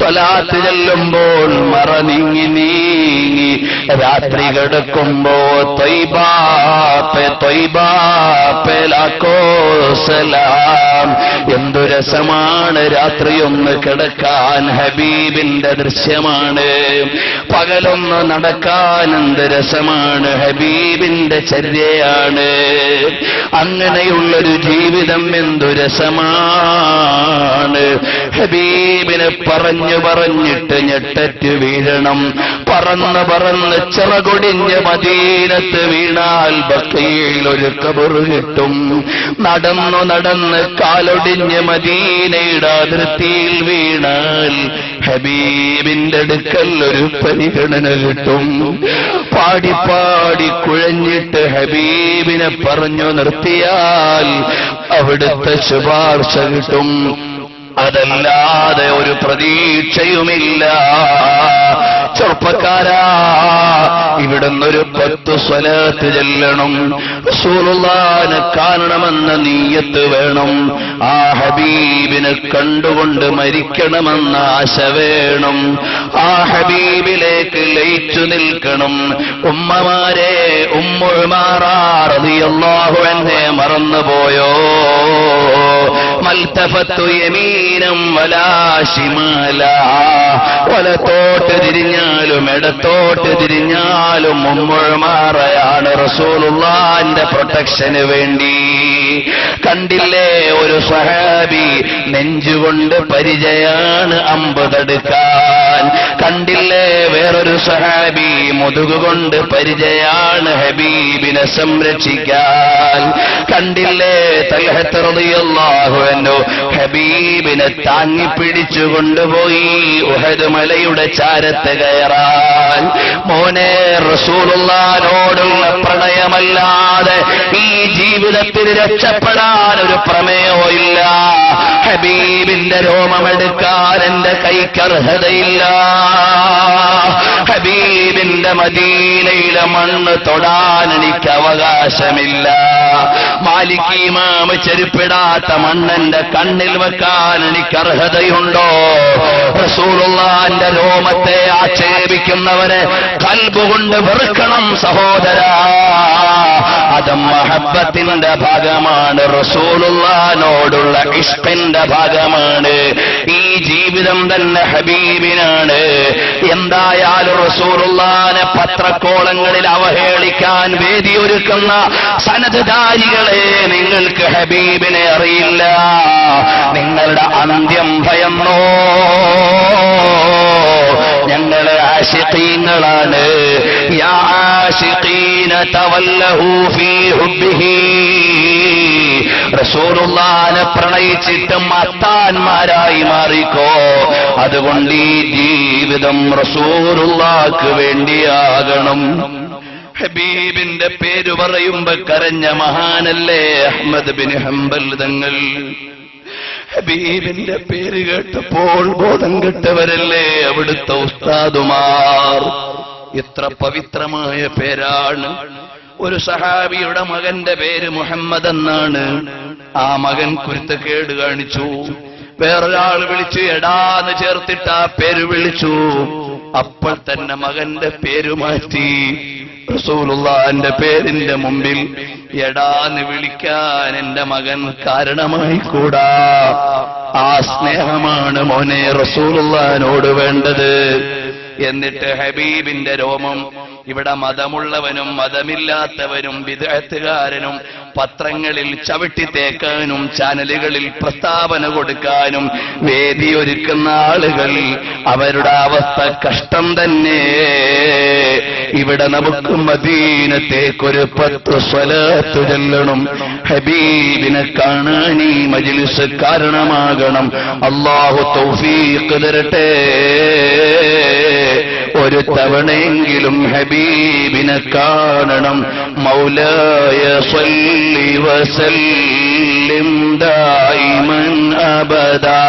സ്വലാത്ത് ചെല്ലുമ്പോൾ മറ നീങ്ങി നീങ്ങി രാത്രി കിടക്കുമ്പോ ത്വയ്ബാ പേ ലാഖോ സലാം. എന്തു രസമാണ് രാത്രിയൊന്ന് കിടക്കാൻ, ഹബീബിന്റെ ദൃശ്യമാണ്. പകലൊന്ന് നടക്കാൻ എന്ത് രസമാണ്, ഹബീബിന്റെ ചര്യയാണ്. അങ്ങനെയുള്ളൊരു ജീവിതം എന്തു രസമാണ്. ഹബീബിനെ പറഞ്ഞു പറഞ്ഞിട്ട് ഞെട്ടറ്റ് വീഴണം. പറന്ന് പറന്ന് ചിറകൊടിഞ്ഞ് മദീനത്ത് വീണാൽ ബഖീൽ ഒരു ഖബർ കിട്ടും. നടന്നു നടന്ന് കാലൊടിഞ്ഞ് മദീനയുടെ അതിർത്തിയിൽ വീണാൽ ഹബീബിന്റെ അടുക്കൽ ഒരു പരിഗണന കിട്ടും. പാടി പാടി കുഴഞ്ഞിട്ട് ഹബീബിനെ പറഞ്ഞു നിർത്തിയാൽ അവിടുത്തെ ശുപാർശ കിട്ടും. അതല്ലാതെ ഒരു പ്രതീക്ഷയുമില്ല. ചെറുപ്പക്കാരാ, ഇവിടുന്നൊരു 10 സ്വലാത്ത് ചെല്ലണം. റസൂലുള്ളാഹിനെ കാണണമെന്ന നീയത്ത് വേണം. ആ ഹബീബിനെ കണ്ടുകൊണ്ട് മരിക്കണമെന്ന ആശ വേണം. ആ ഹബീബിലേക്ക് ലയിച്ചു നിൽക്കണം. ഉമ്മമാരെ, ഉമ്മു ഉമാറ റളിയല്ലാഹു അൻഹയെ മറന്നുപോയോ? മൽതഫത്തു യമീനം വലാ ശിമാലാ. വലത്തോട്ട് തിരിഞ്ഞാലും ഇടത്തോട്ട് തിരിഞ്ഞാലും ഉമ്മു ഉമാറയാണ് റസൂലുള്ളാഹിന്റെ പ്രൊട്ടക്ഷന് വേണ്ടി. കണ്ടില്ലേ, ഒരു സ്വഹാബി നെഞ്ചുകൊണ്ട് പരിചയാണ് അമ്പ് തടുക്കാൻ. കണ്ടില്ലേ, വേറൊരു സ്വഹാബി മുതുകുകൊണ്ട് പരിചയാണ് ഹബീബിനെ സംരക്ഷിക്കാൻ. കണ്ടില്ലേ, തൽഹത്ത് റളിയല്ലാഹു അൻഹു ഹബീബിനെ താങ്ങിപ്പിടിച്ചു കൊണ്ടുപോയി ഉഹദ് മലയുടെ ചാരത്ത് കയറാൻ. മോനെ, റസൂലുള്ളാഹിനോടുള്ള പ്രണയമല്ലാതെ ഈ ജീവിതത്തിൽ രക്ഷപ്പെടാൻ ഒരു പ്രമേയവും ഇല്ല. ഹബീബിന്റെ രോമമെടുക്കാൻ എന്റെ കൈക്കർഹതയില്ല. ഹബീബിന്റെ മദീനയിലെ മണ്ണ് തൊടാൻ എനിക്ക് അവകാശമില്ല. മാലിക് ഇമാം ചെരുപ്പിടാത്ത മണ്ണെന്റെ കണ്ണിൽ വെക്കാൻ എനിക്ക് അർഹതയുണ്ടോ? റസൂലുള്ളാഹിന്റെ രോമത്തെ ആക്ഷേപിക്കുന്നവരെ ഖൽബുകൊണ്ട് വെറുക്കണം സഹോദരാ. അത് മഹബ്ബത്തിന്റെ ഭാഗമാണ്, റസൂലുള്ളാഹിനോടുള്ള ഇഷ്കിന്റെ ഭാഗമാണ്. ഈ ജീവിതം തന്നെ ഹബീബിനാണ്. എന്തായാലും റസൂലുള്ളാഹിനെ പത്രക്കോളങ്ങളിൽ അവഹേളിക്കാൻ വേദിയൊരുക്കുന്ന സനദ്ധാരികളെ, നിങ്ങൾക്ക് ഹബീബിനെ അറിയില്ല. നിങ്ങളുടെ അന്ത്യം ഭയന്നോ? ഞങ്ങളെ ആശിഖീങ്ങളാണ്. യാ ആശിഖീന തവല്ലഹു ഫീ ഹുബ്ബിഹി. റസൂലുള്ളാഹിനെ പ്രണയിച്ചിട്ട് മത്താന്മാരായി മാറിക്കോ. അതുകൊണ്ട് ഈ ജീവിതം റസൂലുള്ളാഹിക്ക് വേണ്ടിയാകണം. ഹബീബിന്റെ പേര് പറയുമ്പോ കരഞ്ഞ മഹാനല്ലേ അഹ്മദ് ബിൻ ഹംബൽ തങ്ങൾ. ഹബീബിന്റെ പേര് കേട്ടപ്പോൾ ബോധം കെട്ടവരല്ലേ അവിടുത്തെ ഉസ്താദുമാർ. എത്ര പവിത്രമായ പേരാണ്. ഒരു സഹാബിയുടെ മകന്റെ പേര് മുഹമ്മദ് എന്നാണ്. ആ മകൻ കുരുത്തക്കേട് കാണിച്ചു. വേറൊരാൾ വിളിച്ചു എടാന്ന് ചേർത്തിട്ട് ആ പേര് വിളിച്ചു. അപ്പോൾ തന്നെ മകന്റെ പേര് മാറ്റി. റസൂലുള്ളാഹിന്റെ പേരിന്റെ മുമ്പിൽ എടാന്ന് വിളിക്കാൻ എന്റെ മകൻ കാരണമായി കൂടാ. ആ സ്നേഹമാണ് മോനെ റസൂലുള്ളാഹിനോട് വേണ്ടത്. എന്നിട്ട് ഹബീബിന്റെ രോമം ഇവിടെ മതമുള്ളവനും മതമില്ലാത്തവനും ബിദ്അത്തുകാരനും പത്രങ്ങളിൽ ചവിട്ടിത്തേക്കാനും ചാനലുകളിൽ പ്രസ്താവന കൊടുക്കാനും വേദിയൊരുക്കുന്ന ആളുകൾ, അവരുടെ അവസ്ഥ കഷ്ടം തന്നെ. ഇവിടെ നമുക്ക് മദീനത്തേക്കൊരു 10 സ്വലാത്ത് ചൊല്ലണം. ഹബീബിനെ കാണാൻ ഈ മജ്ലിസ് കാരണമാകണം. അല്ലാഹു തൗഫീഖ് തരട്ടെ. ഒരു തവണയെങ്കിലും ഹബീബിനെ കാണണം. മൗലായ സ്വല്ലി വസല്ലിം ദായിമൻ അബദാ.